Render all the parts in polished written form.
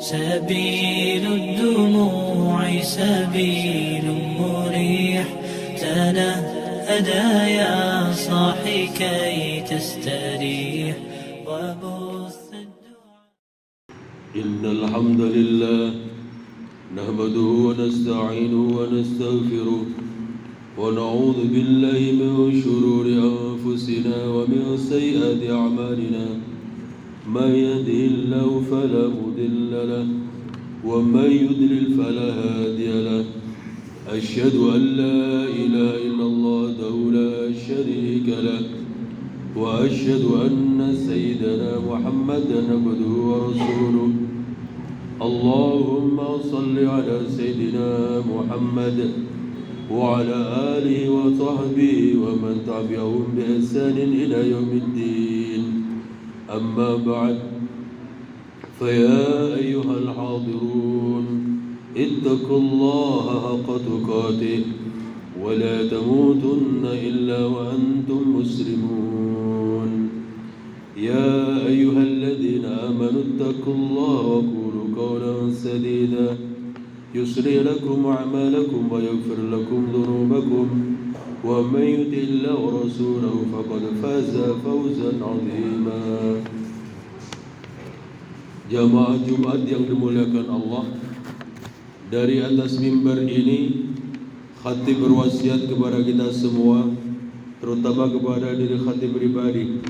سبيل الدموع سبيل مريح تنهدى يا صاحي كي تستريح وبث الدعاء. إن الحمد لله نحمده ونستعينه ونستغفره ونعوذ بالله من شرور أنفسنا ومن سيئات أعمالنا. من يهده الله فلا مضل له ومن يضلل فلا هادي له. أشهد أن لا إله إلا الله وحده لا شريك له وأشهد أن سيدنا محمدا عبده ورسوله. اللهم صل على سيدنا محمد وعلى آله وصحبه ومن تبعهم بإحسان إلى يوم الدين. أما بعد، فيا أيها الحاضرون اتقوا الله حق تقاته ولا تموتن إلا وأنتم مسلمون. يا أيها الذين آمنوا اتقوا الله وقولوا قولا سديدا يصلح لكم أعمالكم ويغفر لكم ذنوبكم ومن يطع الله ورسوله فقد فاز فوزا عظيما. Jamaah Jumat yang dimuliakan Allah, dari atas mimbar ini khatib berwasiat kepada kita semua, terutama kepada diri khatib pribadi,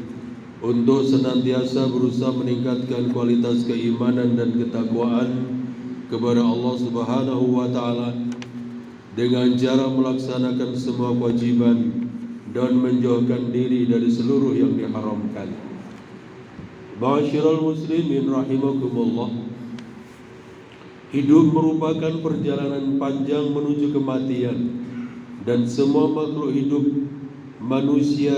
untuk senantiasa berusaha meningkatkan kualitas keimanan dan ketakwaan kepada Allah Subhanahu wa taala dengan cara melaksanakan semua kewajiban dan menjauhkan diri dari seluruh yang diharamkan. Ma'asyiral muslimin rahimakumullah. Hidup merupakan perjalanan panjang menuju kematian, dan semua makhluk hidup, manusia,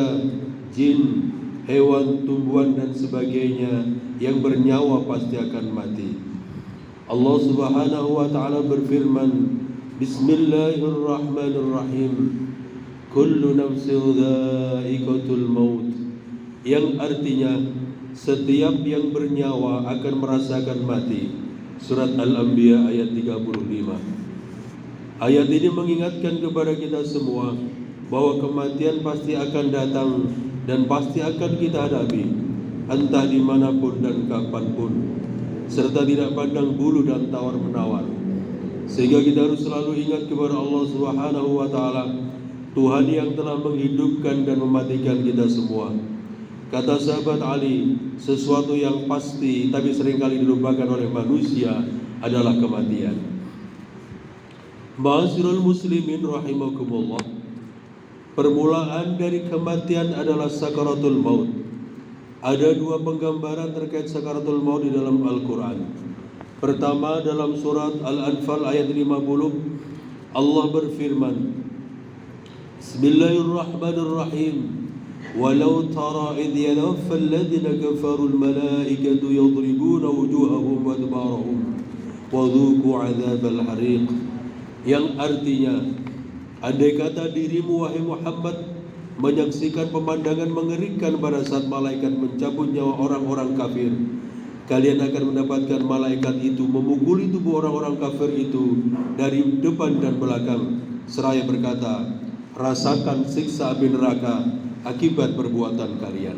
jin, hewan, tumbuhan dan sebagainya yang bernyawa pasti akan mati. Allah Subhanahu wa taala berfirman, Bismillahirrahmanirrahim. Kullu nafsin dha'iqatul maut, yang artinya setiap yang bernyawa akan merasakan mati. Surat Al-Anbiya ayat 35. Ayat ini mengingatkan kepada kita semua bahwa kematian pasti akan datang dan pasti akan kita hadapi, entah dimanapun dan kapanpun, serta tidak pandang bulu dan tawar-menawar. Sehingga kita harus selalu ingat kepada Allah Subhanahu wa taala, Tuhan yang telah menghidupkan dan mematikan kita semua. Kata sahabat Ali, sesuatu yang pasti tapi seringkali dilupakan oleh manusia adalah kematian. Ma'asyiral muslimin rahimakumullah. Permulaan dari kematian adalah sakaratul maut. Ada dua penggambaran terkait sakaratul maut di dalam Al-Quran. Pertama, dalam surat Al-Anfal ayat 50, Allah berfirman, Bismillahirrahmanirrahim. Walau tara idh yatawaffa alladhina kafaru al-malaikatu yadribuna wujuhahum wa adbarahum wa dhuqu 'adzabal hariq. Yang artinya, andai kata dirimu wahai Muhammad menyaksikan pemandangan mengerikan pada saat malaikat mencabut nyawa orang-orang kafir, kalian akan mendapatkan malaikat itu memukuli tubuh orang-orang kafir itu dari depan dan belakang, seraya berkata, rasakan siksa api neraka akibat perbuatan kalian.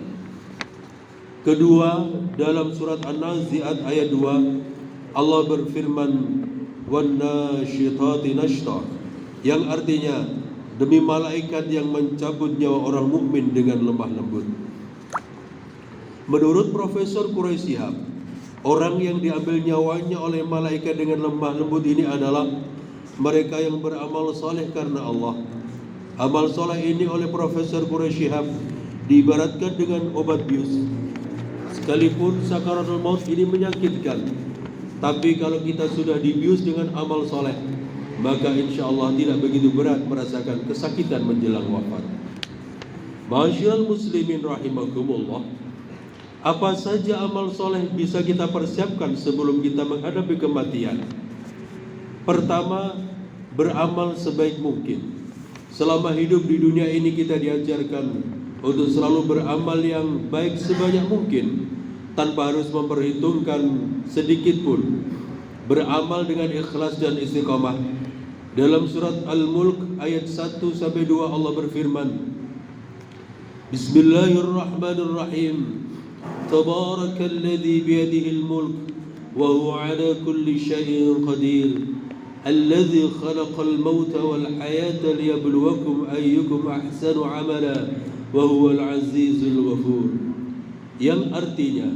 Kedua, dalam surat An-Nazi'at ayat 2, Allah berfirman, wan-nasyitati nashta, yang artinya demi malaikat yang mencabut nyawa orang mukmin dengan lemah lembut. Menurut Profesor Quraisy Shihab, orang yang diambil nyawanya oleh malaikat dengan lemah lembut ini adalah mereka yang beramal soleh karena Allah. Amal soleh ini oleh Profesor Quraisy Shihab diibaratkan dengan obat bius. Sekalipun sakaratul maut ini menyakitkan, tapi kalau kita sudah dibius dengan amal soleh, maka insya Allah tidak begitu berat merasakan kesakitan menjelang wafat. Ma'asyiral muslimin rahimakumullah. Apa saja amal soleh bisa kita persiapkan sebelum kita menghadapi kematian? Pertama, beramal sebaik mungkin. Selama hidup di dunia ini kita diajarkan untuk selalu beramal yang baik sebanyak mungkin, tanpa harus memperhitungkan sedikit pun beramal dengan ikhlas dan istiqamah. Dalam surat Al-Mulk ayat 1-2 Allah berfirman, Bismillahirrahmanirrahim. Tabarakalladzi biyadihil mulk wa huwa ala kulli syai'in qadir. Alladzi khalaqal mauta wal hayata liyabluwakum ayyukum ahsanu amala wa huwal azizul ghafur. Yang artinya,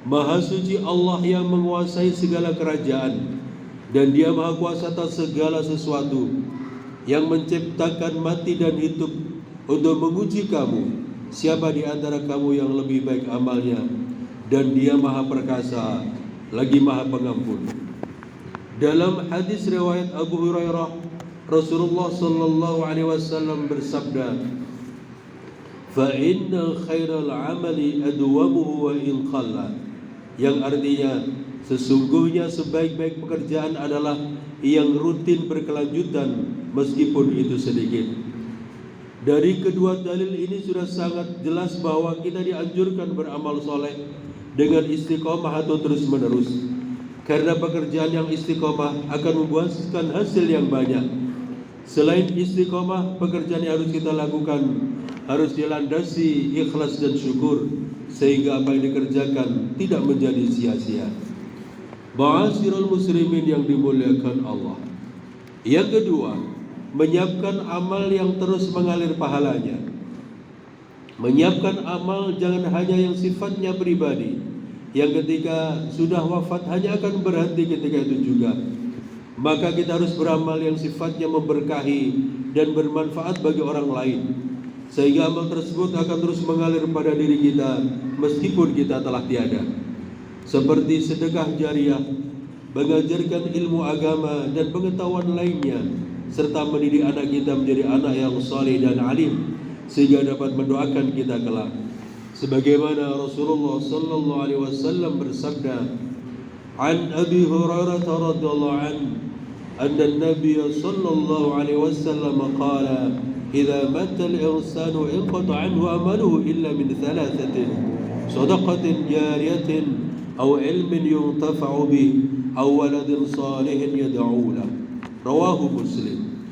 Maha suci Allah yang menguasai segala kerajaan, dan Dia Maha Kuasa atas segala sesuatu, yang menciptakan mati dan hidup untuk menguji kamu, siapa di antara kamu yang lebih baik amalnya, dan Dia Maha Perkasa lagi Maha Pengampun. Dalam hadis riwayat Abu Hurairah, Rasulullah sallallahu alaihi wasallam bersabda, "Fa inna khairal amali adwamuhu wa in qalla." Yang artinya, sesungguhnya sebaik-baik pekerjaan adalah yang rutin berkelanjutan meskipun itu sedikit. Dari kedua dalil ini sudah sangat jelas bahwa kita dianjurkan beramal soleh dengan istiqomah atau terus menerus. Karena pekerjaan yang istiqomah akan membuahkan hasil yang banyak. Selain istiqomah, pekerjaan yang harus kita lakukan harus dilandasi ikhlas dan syukur, sehingga apa yang dikerjakan tidak menjadi sia-sia. Ma'asyiral muslimin yang dimuliakan Allah. Yang kedua, menyiapkan amal yang terus mengalir pahalanya. Menyiapkan amal jangan hanya yang sifatnya pribadi, yang ketika sudah wafat hanya akan berhenti ketika itu juga. Maka kita harus beramal yang sifatnya memberkahi dan bermanfaat bagi orang lain, sehingga amal tersebut akan terus mengalir pada diri kita meskipun kita telah tiada. Seperti sedekah jariah, mengajarkan ilmu agama dan pengetahuan lainnya, serta mendidik anak kita menjadi anak yang saleh dan alim, sehingga dapat mendoakan kita kelak. Sebagaimana Rasulullah sallallahu alaihi wasallam bersabda, "An Abi Hurairah radhiyallahu anhu, anna an-nabiy sallallahu alaihi wasallam qala, idza mata al-insanu inqata anhu amaluhu illa min thalathatin, sadaqatin jariyatin aw ilmin yuntafa'u bih aw waladin salihin yad'u lahu." Rawahu Muslim.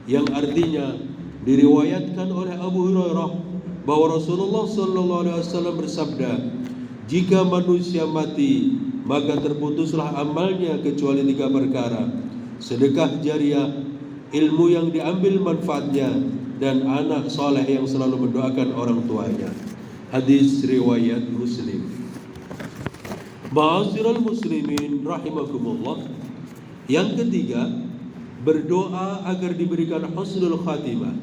Yang artinya diriwayatkan oleh Abu Hurairah bahwa Rasulullah sallallahu alaihi wasallam bersabda, jika manusia mati maka terputuslah amalnya kecuali 3 perkara: sedekah jariah, ilmu yang diambil manfaatnya, dan anak saleh yang selalu mendoakan orang tuanya. Hadis riwayat Muslim. Ma'asyiral muslimin rahimakumullah. Yang ketiga, berdoa agar diberikan husnul khatimah.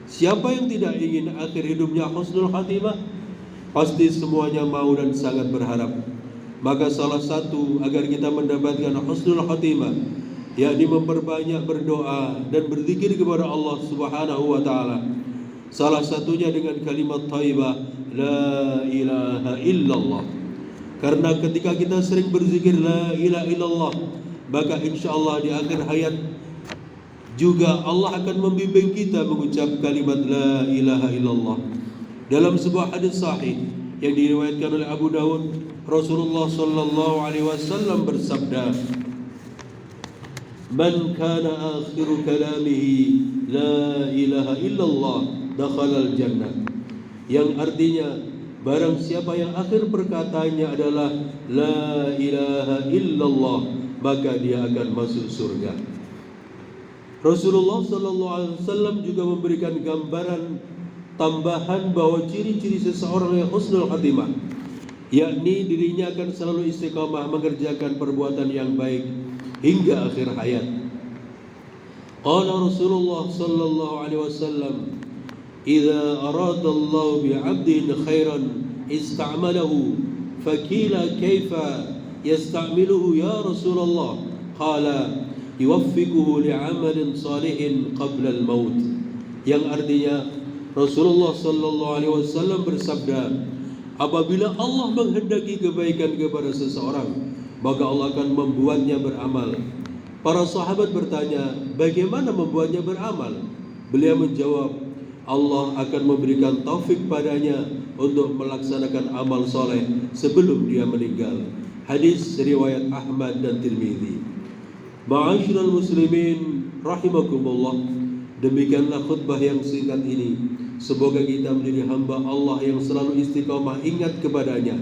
Siapa yang tidak ingin akhir hidupnya husnul khatimah? Pasti semuanya mau dan sangat berharap. Maka salah satu agar kita mendapatkan husnul khatimah, yakni memperbanyak berdoa dan berzikir kepada Allah Subhanahu wa taala. Salah satunya dengan kalimat thayyibah la ilaha illallah. Karena ketika kita sering berzikir la ilaha illallah, maka insyaallah di akhir hayat juga Allah akan membimbing kita mengucap kalimat la ilaha illallah. Dalam sebuah hadis sahih yang diriwayatkan oleh Abu Dawud, Rasulullah sallallahu alaihi wasallam bersabda, "Man kana akhiru kalamihi la ilaha illallah, dakhala al-jannah." Yang artinya, barang siapa yang akhir perkataannya adalah la ilaha illallah, maka dia akan masuk surga. Rasulullah sallallahu alaihi wasallam juga memberikan gambaran tambahan bahwa ciri-ciri seseorang yang husnul khatimah, yakni dirinya akan selalu istiqamah mengerjakan perbuatan yang baik hingga akhir hayat. Qala Rasulullah sallallahu alaihi wasallam, "Idza arada Allah bi'abdin khairan ista'malahu, fakila kaifa yasta'miluhu ya Rasulullah?" Qala, "Yuwaffiquhu li'amalin salihin qabla al-maut." Yang artinya Rasulullah sallallahu alaihi wasallam bersabda, apabila Allah menghendaki kebaikan kepada seseorang, maka Allah akan membuatnya beramal. Para sahabat bertanya, bagaimana membuatnya beramal? Beliau menjawab, Allah akan memberikan taufik padanya untuk melaksanakan amal soleh sebelum dia meninggal. Hadis riwayat Ahmad dan Tirmidzi. Ma'asyiral muslimin rahimakumullah, demikianlah khutbah yang singkat ini. Semoga kita menjadi hamba Allah yang selalu istiqamah ingat kepadanya.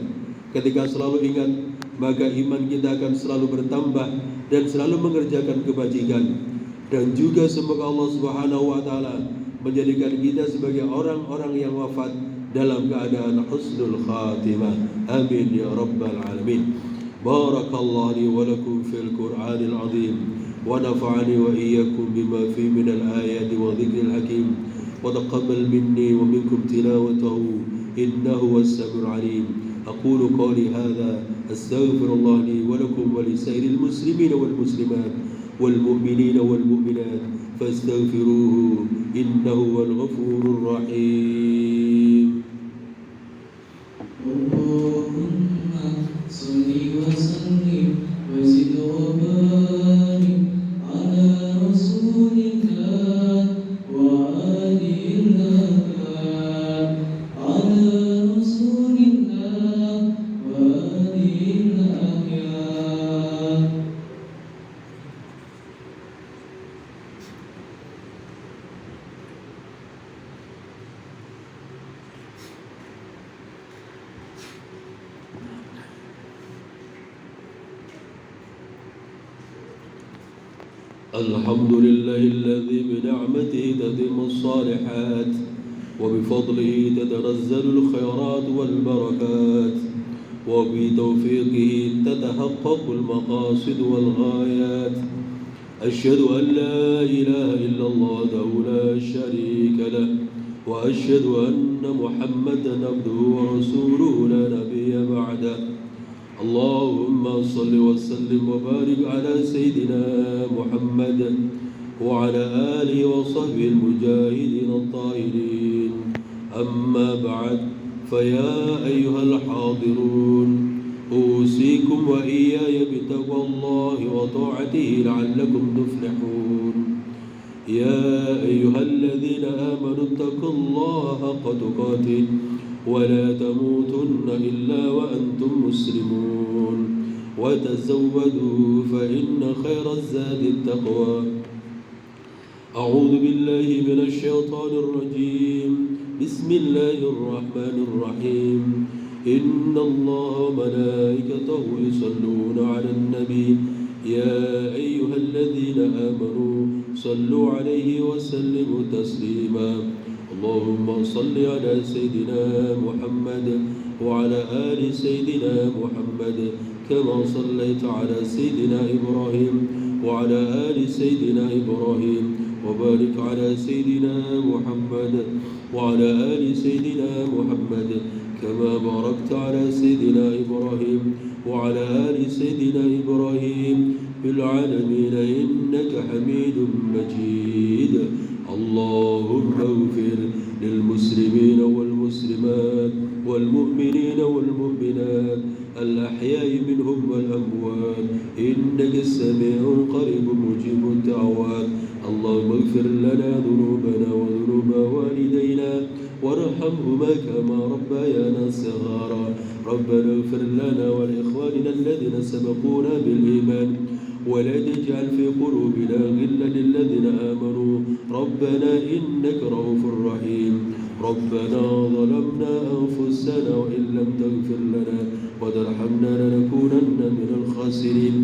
Ketika selalu ingat, maka iman kita akan selalu bertambah dan selalu mengerjakan kebajikan. Dan juga semoga Allah Subhanahu wa taala menjadikan kita sebagai orang-orang yang wafat dalam keadaan husnul khatimah. Amin ya rabbal alamin. Barakallahu li wa lakum fil Qur'anil azim wa nafa'ani wa iyyakum bima fi min al-ayati wa dhikril hakim wa taqabbal minni wa minkum tilawatahu innahu was-sami'ul 'alim. أقول قولي هذا أستغفر الله لي ولكم ولسائر المسلمين والمسلمات والمؤمنين والمؤمنات فاستغفروه إنه هو الغفور الرحيم. اللهم صل وسلم وزد وبارك على رسول الله وآل الله على رسول الله وآل الله. الحمد لله الذي بنعمته تتم الصالحات وبفضله تتنزل الخيرات والبركات وبتوفيقه تتحقق المقاصد والغايات. أشهد أن لا إله إلا الله وحده لا شريك له وأشهد أن محمدا عبده ورسوله لا نبي بعده. اللهم صل وسلم وبارك على سيدنا محمد وعلى آله وصحبه المجاهدين الطاهرين. أما بعد، فيا أيها الحاضرون، أوصيكم وإياي بتقوى الله وطاعته لعلكم تفلحون. يا أيها الذين آمنوا اتقوا الله حق تقاته ولا تموتن إلا وأنتم مسلمون وتزودوا فإن خير الزاد التقوى. أعوذ بالله من الشيطان الرجيم. بسم الله الرحمن الرحيم. إن الله وملائكته يصلون على النبي يا أيها الذين آمنوا صلوا عليه وسلموا تسليما. اللهم صل على سيدنا محمد وعلى آل سيدنا محمد كما صليت على سيدنا إبراهيم وعلى آل سيدنا إبراهيم وبارك على سيدنا محمد وعلى آل سيدنا محمد كما باركت على سيدنا إبراهيم وعلى آل سيدنا إبراهيم في العالمين إنك حميد مجيد. اللهم اغفر للمسلمين والمسلمات والمؤمنين والمؤمنات الأحياء منهم والأموات إنك السميع قريب مجيب الدعوات. اللهم اغفر لنا ذنوبنا وذنوب والدينا وارحمهما كما ربيانا صغارا. ربنا اغفر لنا ولإخواننا الذين سبقونا بالإيمان ولا تجعل في قلوبنا غلا للذين آمنوا ربنا إنك رؤوف رحيم. ربنا ظلمنا أنفسنا وإن لم تغفر لنا وترحمنا لنكونن من الخاسرين.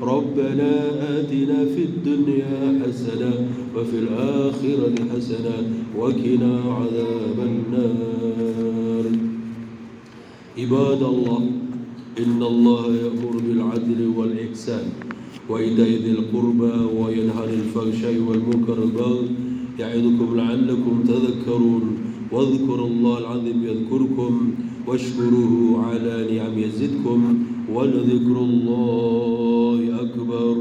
ربنا آتنا في الدنيا حسنة وفي الآخرة حسنة وقنا عذاب النار. عباد الله، إن الله يأمر بالعدل والإحسان وإيتاء ذي القربى وينهى عن الفحشاء والمنكر والبغي يعظكم لعلكم تذكرون. واذكروا الله العظيم يذكركم واشكروه على نعم يزدكم ولذكر الله أكبر.